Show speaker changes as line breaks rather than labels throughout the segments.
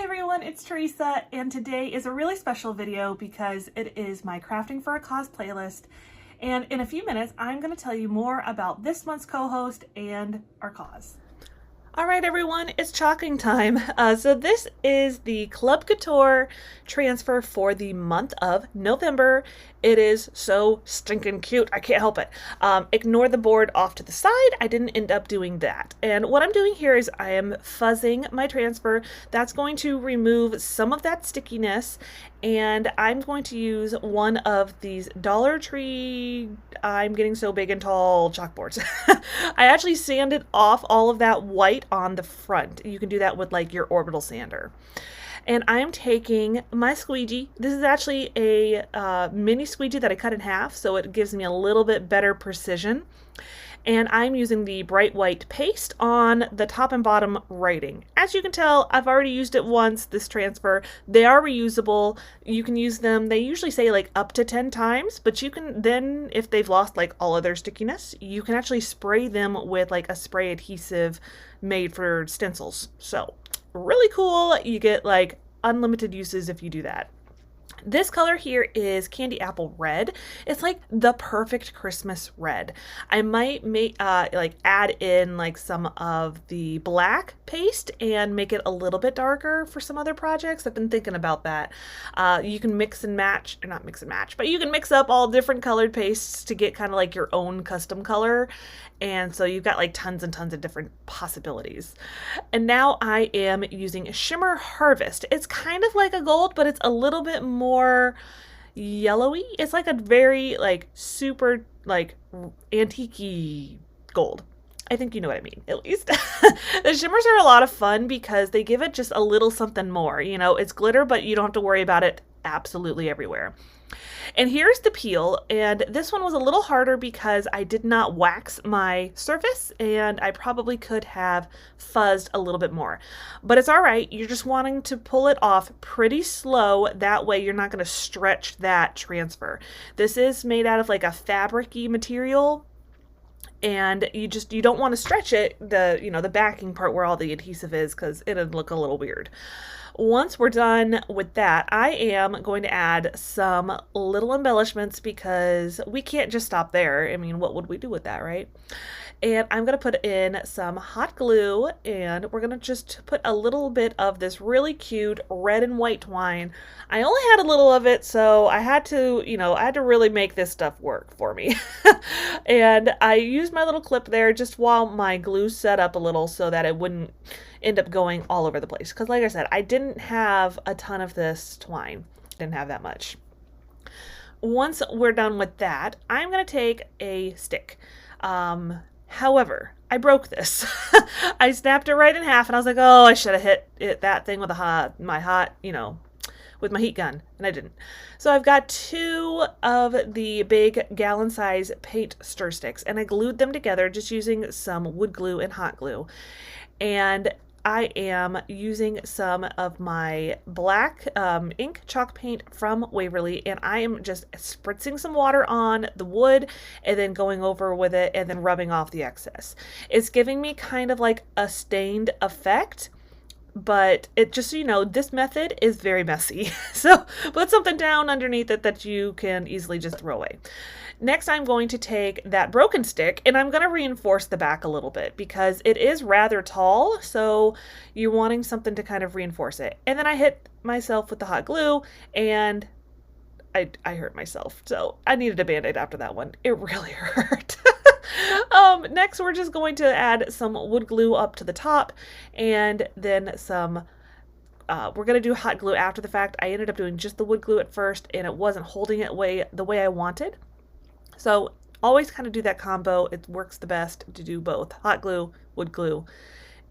Hi everyone, it's Theresa, and today is a really special video because it is my Crafting for a Cause playlist, and in a few minutes I'm going to tell you more about this month's co-host and our cause. All right, everyone, it's chalking time. So this is the Club Couture transfer for the month of November. It is so stinking cute. I can't help it. Ignore the board off to the side. I didn't end up doing that. And what I'm doing here is I am fuzzing my transfer. That's going to remove some of that stickiness. And I'm going to use one of these Dollar Tree, I'm getting so big and tall chalkboards. I actually sanded off all of that white on the front. You can do that with like your orbital sander. And I'm taking my squeegee. This is actually a mini squeegee that I cut in half, so it gives me a little bit better precision. And I'm using the bright white paste on the top and bottom writing. As you can tell, I've already used it once, this transfer. They are reusable. You can use them, they usually say like up to 10 times, but you can then, if they've lost like all of their stickiness, you can actually spray them with like a spray adhesive made for stencils. So really cool. You get like unlimited uses if you do that. This color here is Candy Apple Red. It's like the perfect Christmas red. I might make like add in like some of the black paste and make it a little bit darker for some other projects. I've been thinking about that. You can mix and match, or not mix and match, but you can mix up all different colored pastes to get kind of like your own custom color. And so you've got like tons and tons of different possibilities. And now I am using Shimmer Harvest. It's kind of like a gold, but it's a little bit more yellowy. It's like a very like super like antique-y gold. I think you know what I mean, at least. The shimmers are a lot of fun because they give it just a little something more. You know, it's glitter, but you don't have to worry about it absolutely everywhere. And here's the peel, and this one was a little harder because I did not wax my surface, and I probably could have fuzzed a little bit more. But it's all right. You're just wanting to pull it off pretty slow. That way you're not going to stretch that transfer. This is made out of like a fabric-y material, and you don't want to stretch it, the backing part where all the adhesive is, because it'd look a little weird. Once we're done with that, I am going to add some little embellishments because we can't just stop there. I mean, what would we do with that, right? And I'm going to put in some hot glue, and we're going to just put a little bit of this really cute red and white twine. I only had a little of it, so I had to really make this stuff work for me. And I used my little clip there just while my glue set up a little so that it wouldn't end up going all over the place. Because like I said, I didn't have a ton of this twine. Didn't have that much. Once we're done with that, I'm going to take a stick. However, I broke this. I snapped it right in half, and I was like, oh, I should have hit that thing with with my heat gun, and I didn't. So I've got two of the big gallon size paint stir sticks, and I glued them together just using some wood glue and hot glue. And I am using some of my black ink chalk paint from Waverly, and I am just spritzing some water on the wood and then going over with it and then rubbing off the excess. It's giving me kind of like a stained effect, but it just so you know, this method is very messy. So put something down underneath it that you can easily just throw away. Next, I'm going to take that broken stick, and I'm going to reinforce the back a little bit because it is rather tall, so you're wanting something to kind of reinforce it. And then I hit myself with the hot glue, and I hurt myself. So I needed a Band-Aid after that one. It really hurt. Next, we're just going to add some wood glue up to the top, and then some we're going to do hot glue after the fact. I ended up doing just the wood glue at first, and it wasn't holding it the way I wanted. So always kind of do that combo. It works the best to do both. Hot glue, wood glue.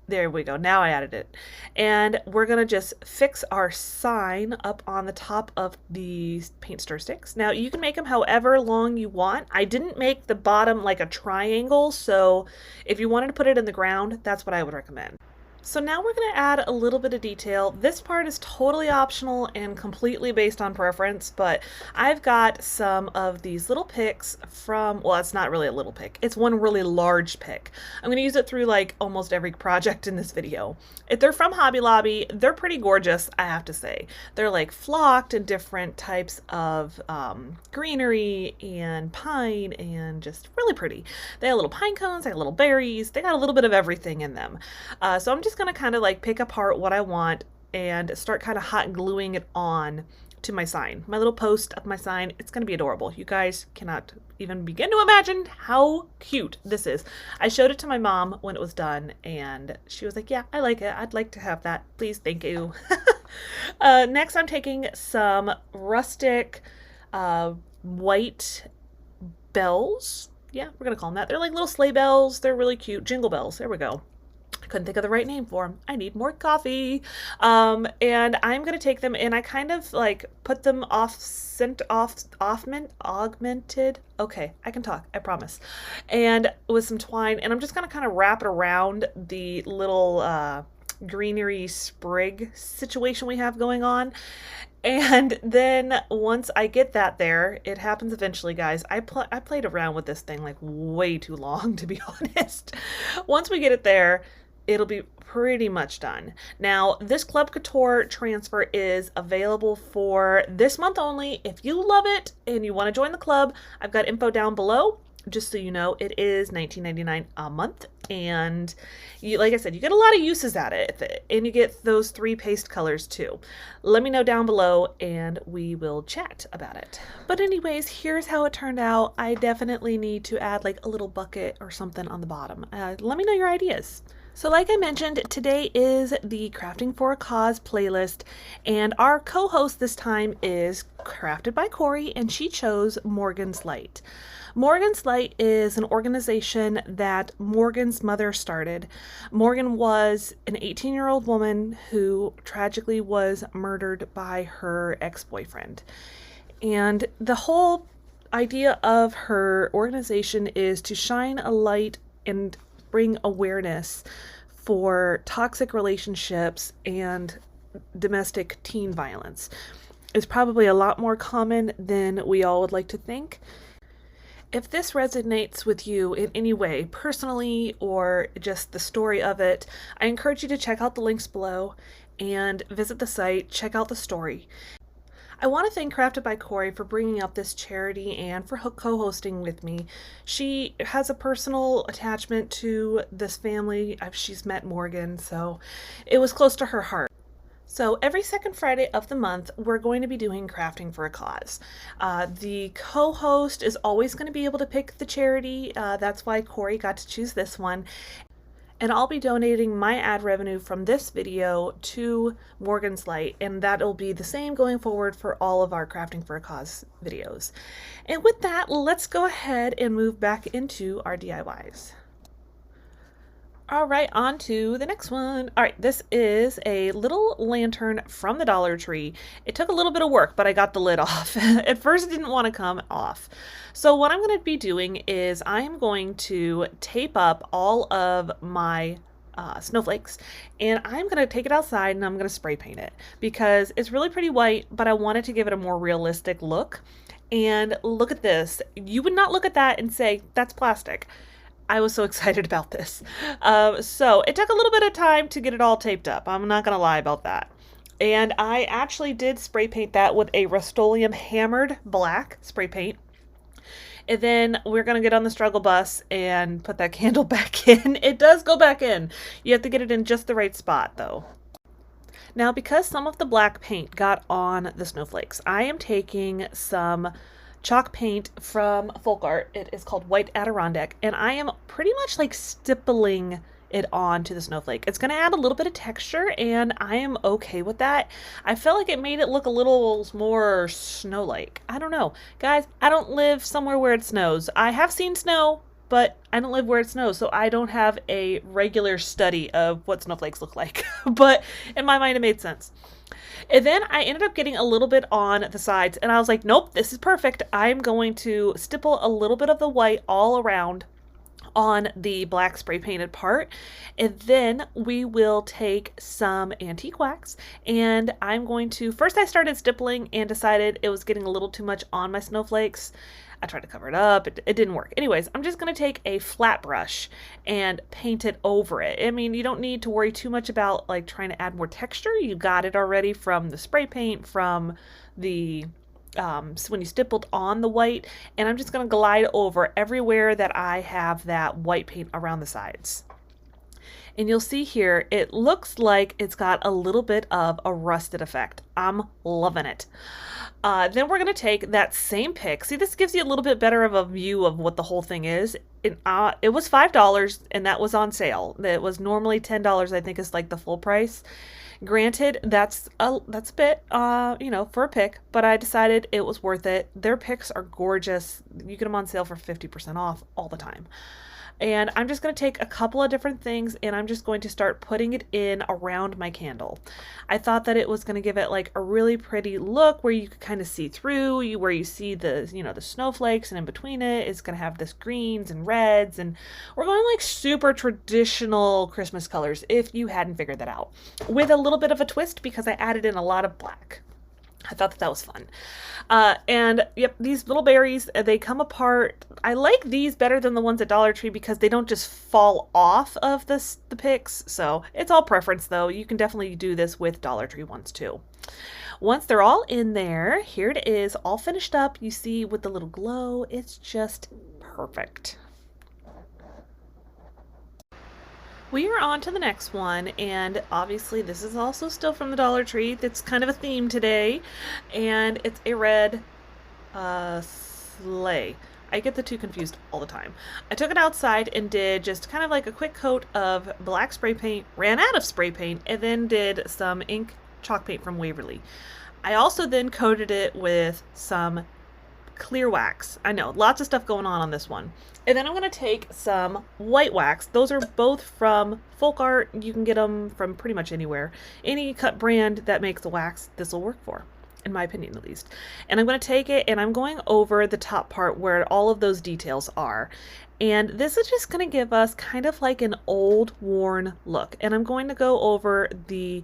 There we go. Now I added it. And we're going to just fix our sign up on the top of these paint stir sticks. Now you can make them however long you want. I didn't make the bottom like a triangle, so if you wanted to put it in the ground, that's what I would recommend. So now we're going to add a little bit of detail. This part is totally optional and completely based on preference, but I've got some of these little picks from, well, it's not really a little pick. It's one really large pick. I'm going to use it through like almost every project in this video. If they're from Hobby Lobby, they're pretty gorgeous, I have to say. They're like flocked in different types of greenery and pine and just really pretty. They have little pine cones, they have little berries, they got a little bit of everything in them. So I'm just going to kind of like pick apart what I want and start kind of hot gluing it on to my sign. My little post of my sign, it's going to be adorable. You guys cannot even begin to imagine how cute this is. I showed it to my mom when it was done and she was like, yeah, I like it. I'd like to have that. Please, thank you. Next, I'm taking some rustic white bells. Yeah, we're going to call them that. They're like little sleigh bells. They're really cute. Jingle bells. There we go. I couldn't think of the right name for them. I need more coffee. And I'm going to take them and I kind of like put them augmented. Okay, I can talk, I promise. And with some twine, and I'm just going to kind of wrap it around the little greenery sprig situation we have going on. And then once I get that there, it happens eventually, guys. I played around with this thing like way too long, to be honest. Once we get it there, it'll be pretty much done. Now, this Club Couture transfer is available for this month only. If you love it and you want to join the club, I've got info down below. Just so you know, it is $19.99 a month, and like I said, you get a lot of uses at it, and you get those 3 paste colors too. Let me know down below and we will chat about it. But anyways, here's how it turned out. I definitely need to add like a little bucket or something on the bottom. Let me know your ideas. So like I mentioned, today is the Crafting for a Cause playlist, and our co-host this time is Crafted by Corie, and she chose Morgan's Light. Morgan's Light is an organization that Morgan's mother started. Morgan was an 18-year-old woman who tragically was murdered by her ex-boyfriend. And the whole idea of her organization is to shine a light and bring awareness for toxic relationships and domestic teen violence. It's probably a lot more common than we all would like to think. If this resonates with you in any way, personally or just the story of it, I encourage you to check out the links below and visit the site, check out the story. I want to thank Crafted by Corie for bringing up this charity and for co-hosting with me. She has a personal attachment to this family. She's met Morgan, so it was close to her heart. So every second Friday of the month, we're going to be doing Crafting for a Cause. The co-host is always going to be able to pick the charity. That's why Corie got to choose this one. And I'll be donating my ad revenue from this video to Morgan's Light, and that'll be the same going forward for all of our Crafting for a Cause videos. And with that, let's go ahead and move back into our DIYs. All right, on to the next one. All right, this is a little lantern from the Dollar Tree. It took a little bit of work, but I got the lid off. At first, it didn't want to come off. So what I'm going to be doing is I am going to tape up all of my snowflakes, and I'm going to take it outside and I'm going to spray paint it because it's really pretty white, but I wanted to give it a more realistic look. And look at this. You would not look at that and say, that's plastic. I was so excited about this. So it took a little bit of time to get it all taped up. I'm not going to lie about that. And I actually did spray paint that with a Rust-Oleum hammered black spray paint. And then we're going to get on the struggle bus and put that candle back in. It does go back in. You have to get it in just the right spot though. Now, because some of the black paint got on the snowflakes, I am taking some chalk paint from Folk Art. It is called White Adirondack, and I am pretty much like stippling it onto the snowflake. It's going to add a little bit of texture, and I am okay with that. I felt like it made it look a little more snow-like. I don't know. Guys, I don't live somewhere where it snows. I have seen snow, but I don't live where it snows, so I don't have a regular study of what snowflakes look like. But in my mind, it made sense. And then I ended up getting a little bit on the sides, and I was like, nope, this is perfect. I'm going to stipple a little bit of the white all around on the black spray painted part. And then we will take some antique wax, and I'm going to, first I started stippling and decided it was getting a little too much on my snowflakes. I tried to cover it up. It didn't work. Anyways, I'm just going to take a flat brush and paint it over it. I mean, you don't need to worry too much about like trying to add more texture. You got it already from the spray paint, from the so when you stippled on the white, and I'm just going to glide over everywhere that I have that white paint around the sides. And you'll see here, it looks like it's got a little bit of a rusted effect. I'm loving it. Then we're going to take that same pick. See, this gives you a little bit better of a view of what the whole thing is. It was $5, and that was on sale. It was normally $10, I think is like the full price. Granted, that's a bit, you know, for a pick, but I decided it was worth it. Their picks are gorgeous. You get them on sale for 50% off all the time. And I'm just going to take a couple of different things, and I'm just going to start putting it in around my candle. I thought that it was going to give it like a really pretty look where you could kind of see through, where you see the, you know, the snowflakes, and in between it, it's going to have this greens and reds, and we're going like super traditional Christmas colors if you hadn't figured that out, with a little bit of a twist because I added in a lot of black. I thought that was fun. And yep, these little berries, they come apart. I like these better than the ones at Dollar Tree because they don't just fall off of the picks. So it's all preference though. You can definitely do this with Dollar Tree ones too. Once they're all in there, here it is all finished up. You see with the little glow, it's just perfect. We are on to the next one, and obviously this is also still from the Dollar Tree. It's kind of a theme today, and it's a red sleigh. I get the two confused all the time. I took it outside and did just kind of like a quick coat of black spray paint, ran out of spray paint, and then did some ink chalk paint from Waverly. I also then coated it with some clear wax. I know, lots of stuff going on this one. And then I'm going to take some white wax. Those are both from Folk Art. You can get them from pretty much anywhere. Any cut brand that makes the wax, this will work for, in my opinion at least. And I'm going to take it and I'm going over the top part where all of those details are. And this is just going to give us kind of like an old worn look. And I'm going to go over the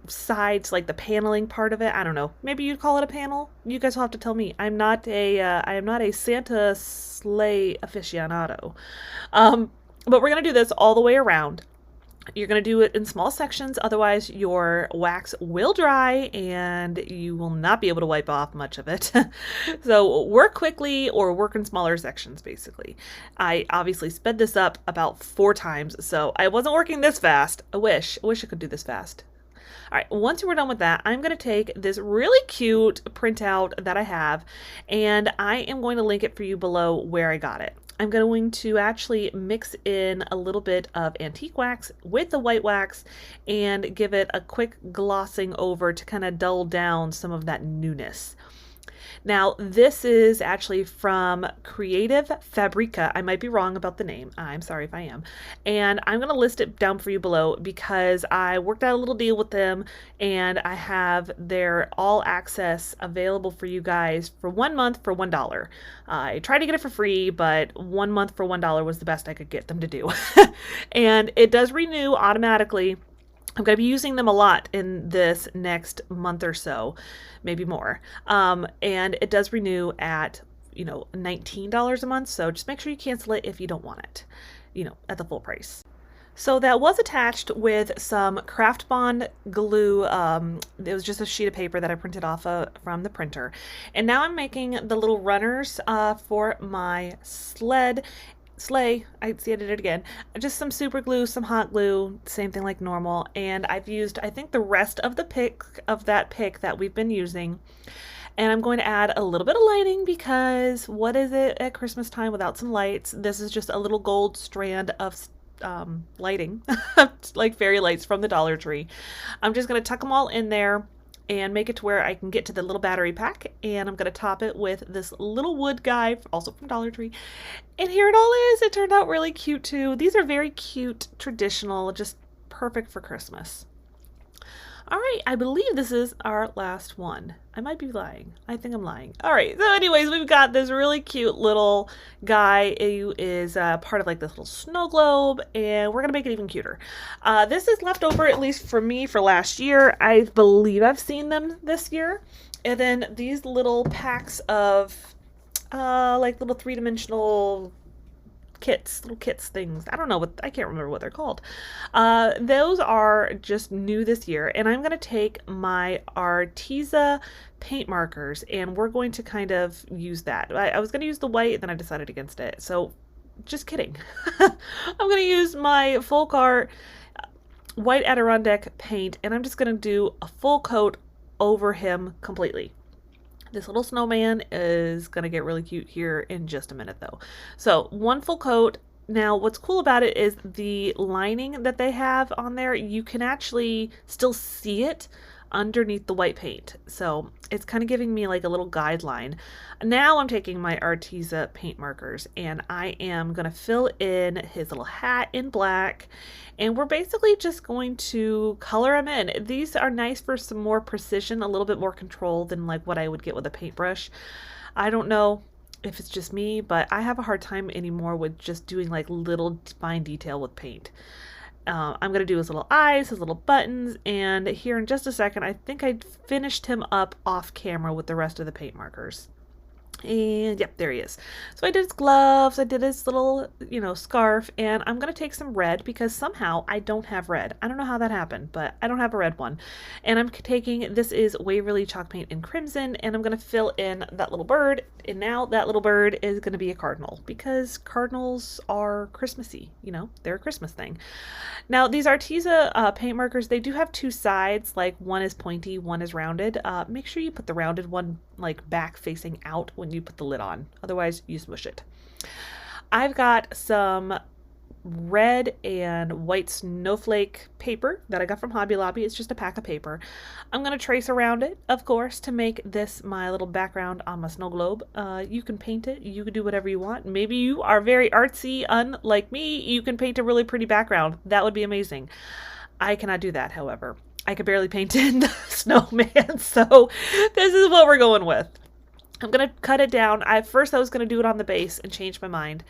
sides, like the paneling part of it. I don't know, maybe you'd call it a panel. You guys will have to tell me. I am not a Santa sleigh aficionado, but we're gonna do this all the way around. You're gonna do it in small sections, otherwise your wax will dry and you will not be able to wipe off much of it. So work quickly or work in smaller sections basically. I obviously sped this up about 4 times, so I wasn't working this fast. I wish I could do this fast. All right, once we're done with that, I'm going to take this really cute printout that I have, and I am going to link it for you below where I got it. I'm going to actually mix in a little bit of antique wax with the white wax and give it a quick glossing over to kind of dull down some of that newness. Now, this is actually from Creative Fabrica. I might be wrong about the name. I'm sorry if I am. And I'm going to list it down for you below because I worked out a little deal with them and I have their all access available for you guys for 1 month for $1. I tried to get it for free, but 1 month for $1 was the best I could get them to do. And it does renew automatically. I'm going to be using them a lot in this next month or so, maybe more. And it does renew at, $19 a month. So just make sure you cancel it if you don't want it, at the full price. So that was attached with some Craft Bond glue. It was just a sheet of paper that I printed off from the printer. And now I'm making the little runners for my sleigh. I did it again. Just some super glue, some hot glue, same thing like normal. And I've used, I think, the rest of the pick that we've been using. And I'm going to add a little bit of lighting because what is it at Christmas time without some lights? This is just a little gold strand of lighting, like fairy lights from the Dollar Tree. I'm just going to tuck them all in there and make it to where I can get to the little battery pack, and I'm going to top it with this little wood guy, also from Dollar Tree. And here it all is. It turned out really cute too. These are very cute, traditional, just perfect for Christmas. All right, I believe this is our last one. I might be lying. I think I'm lying. All right, so anyways, we've got this really cute little guy who is part of like this little snow globe, and we're gonna make it even cuter. This is left over, at least for me, for last year. I believe I've seen them this year. And then these little packs of like little three-dimensional little kits things. I don't know I can't remember what they're called. Those are just new this year, and I'm going to take my Arteza paint markers and we're going to kind of use that. I was going to use the white, then I decided against it. So just kidding. I'm going to use my full cart white Adirondack paint, and I'm just going to do a full coat over him completely. This little snowman is going to get really cute here in just a minute though. So one full coat. Now what's cool about it is the lining that they have on there, you can actually still see it underneath the white paint. So it's kind of giving me like a little guideline. Now I'm taking my Arteza paint markers and I am going to fill in his little hat in black, and we're basically just going to color him in. These are nice for some more precision, a little bit more control than like what I would get with a paintbrush. I don't know if it's just me, but I have a hard time anymore with just doing like little fine detail with paint. I'm going to do his little eyes, his little buttons, and here in just a second, I think I finished him up off camera with the rest of the paint markers. And yep, there he is. So I did his gloves, I did his little, scarf, and I'm going to take some red because somehow I don't have red. I don't know how that happened, but I don't have a red one. And I'm taking, this is Waverly chalk paint in crimson, and I'm going to fill in that little bird. And now that little bird is going to be a cardinal because cardinals are Christmassy, they're a Christmas thing. Now these Arteza paint markers, they do have two sides, like one is pointy, one is rounded. Make sure you put the rounded one like back facing out when you put the lid on, otherwise you smush it. I've got some red and white snowflake paper that I got from Hobby Lobby. It's just a pack of paper. I'm going to trace around it, of course, to make this my little background on my snow globe. You can paint it. You can do whatever you want. Maybe you are very artsy, unlike me. You can paint a really pretty background. That would be amazing. I cannot do that, however. I could barely paint in the snowman, so this is what we're going with. I'm going to cut it down. First I was going to do it on the base and change my mind,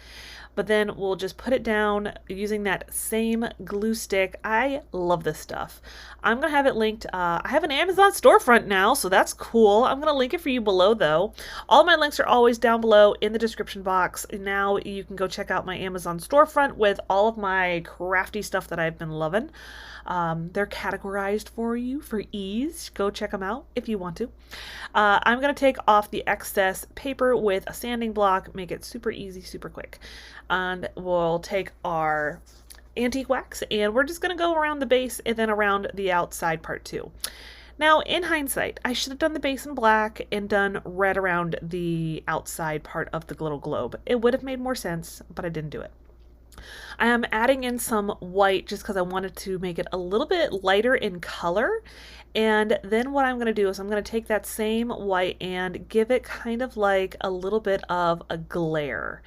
but then we'll just put it down using that same glue stick. I love this stuff. I'm going to have it linked. I have an Amazon storefront now, so that's cool. I'm going to link it for you below though. All my links are always down below in the description box. Now you can go check out my Amazon storefront with all of my crafty stuff that I've been loving. They're categorized for you for ease. Go check them out if you want to. I'm going to take off the excess paper with a sanding block, make it super easy, super quick. And we'll take our antique wax and we're just going to go around the base and then around the outside part too. Now, in hindsight, I should have done the base in black and done red around the outside part of the little globe. It would have made more sense, but I didn't do it. I am adding in some white just because I wanted to make it a little bit lighter in color. And then what I'm going to do is I'm going to take that same white and give it kind of like a little bit of a glare.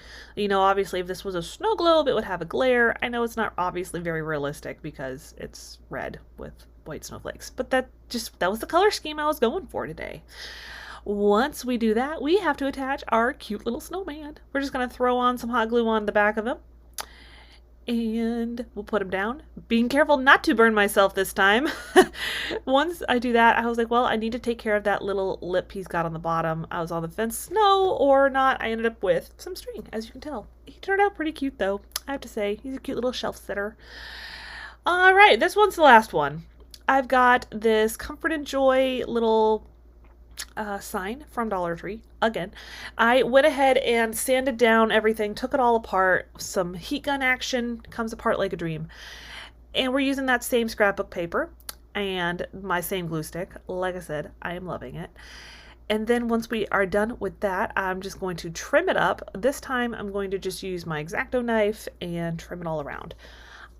Obviously if this was a snow globe, it would have a glare. I know it's not obviously very realistic because it's red with white snowflakes, but that was the color scheme I was going for today. Once we do that, we have to attach our cute little snowman. We're just going to throw on some hot glue on the back of him. And we'll put him down, being careful not to burn myself this time. Once I do that, I was like, well, I need to take care of that little lip he's got on the bottom. I was on the fence, snow or not. I ended up with some string, as you can tell. He turned out pretty cute though, I have to say. He's a cute little shelf sitter. All right, this one's the last one. I've got this Comfort and Joy little sign from Dollar Tree. Again, I went ahead and sanded down everything, took it all apart. Some heat gun action, comes apart like a dream. And we're using that same scrapbook paper and my same glue stick. Like I said, I am loving it. And then once we are done with that, I'm just going to trim it up. This time I'm going to just use my X-Acto knife and trim it all around.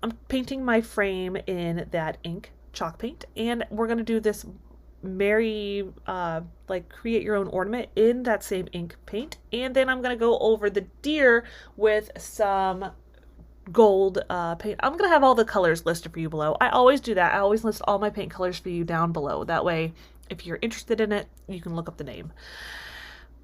I'm painting my frame in that ink chalk paint, and we're going to do this create your own ornament in that same ink paint. And then I'm going to go over the deer with some gold paint. I'm gonna have all the colors listed for you below. I always do that. I always list all my paint colors for you down below. That way, if you're interested in it, you can look up the name.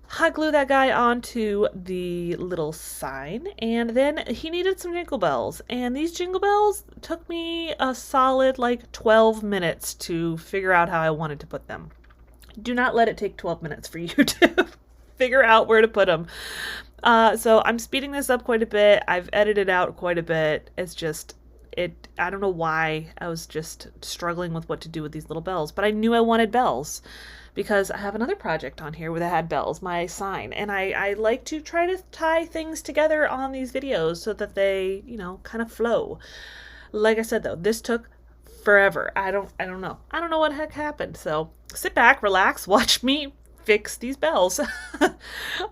Hot glue that guy onto the little sign, and then he needed some jingle bells, and these jingle bells took me a solid like 12 minutes to figure out how I wanted to put them. Do not let it take 12 minutes for you to figure out where to put them. So I'm speeding this up quite a bit. I've edited out quite a bit. It's just, I don't know why I was just struggling with what to do with these little bells, but I knew I wanted bells because I have another project on here where I had bells, my sign, and I like to try to tie things together on these videos so that they, you know, kind of flow. Like I said though, this took forever. I don't know. I don't know what the heck happened. So sit back, relax, watch me fix these bells.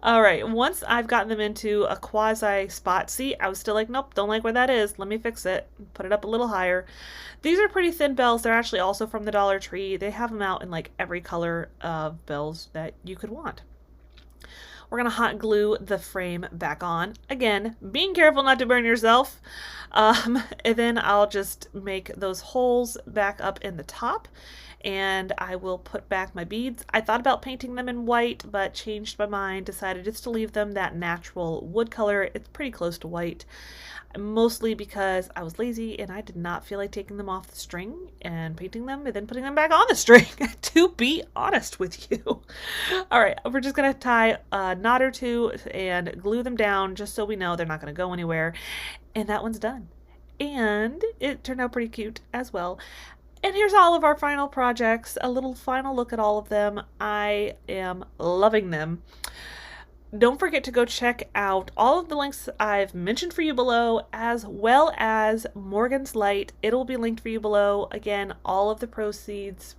All right, once I've gotten them into a quasi spot, see, I was still like, nope, don't like where that is. Let me fix it. Put it up a little higher. These are pretty thin bells. They're actually also from the Dollar Tree. They have them out in like every color of bells that you could want. We're gonna hot glue the frame back on. Again, being careful not to burn yourself. And then I'll just make those holes back up in the top, and I will put back my beads. I thought about painting them in white, but changed my mind, decided just to leave them that natural wood color. It's pretty close to white, mostly because I was lazy and I did not feel like taking them off the string and painting them and then putting them back on the string, to be honest with you. All right, we're just gonna tie a knot or two and glue them down just so we know they're not gonna go anywhere. And that one's done. And it turned out pretty cute as well. And here's all of our final projects, a little final look at all of them. I am loving them. Don't forget to go check out all of the links I've mentioned for you below, as well as Morgan's Light. It'll be linked for you below. Again, all of the proceeds,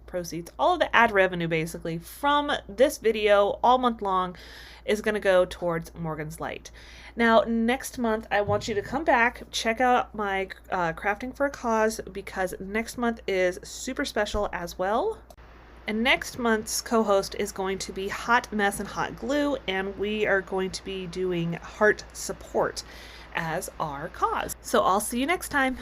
all of the ad revenue basically from this video all month long is going to go towards Morgan's Light. Now, next month, I want you to come back, check out my Crafting for a Cause, because next month is super special as well. And next month's co-host is going to be Hot Mess and Hot Glue, and we are going to be doing heart support as our cause. So I'll see you next time.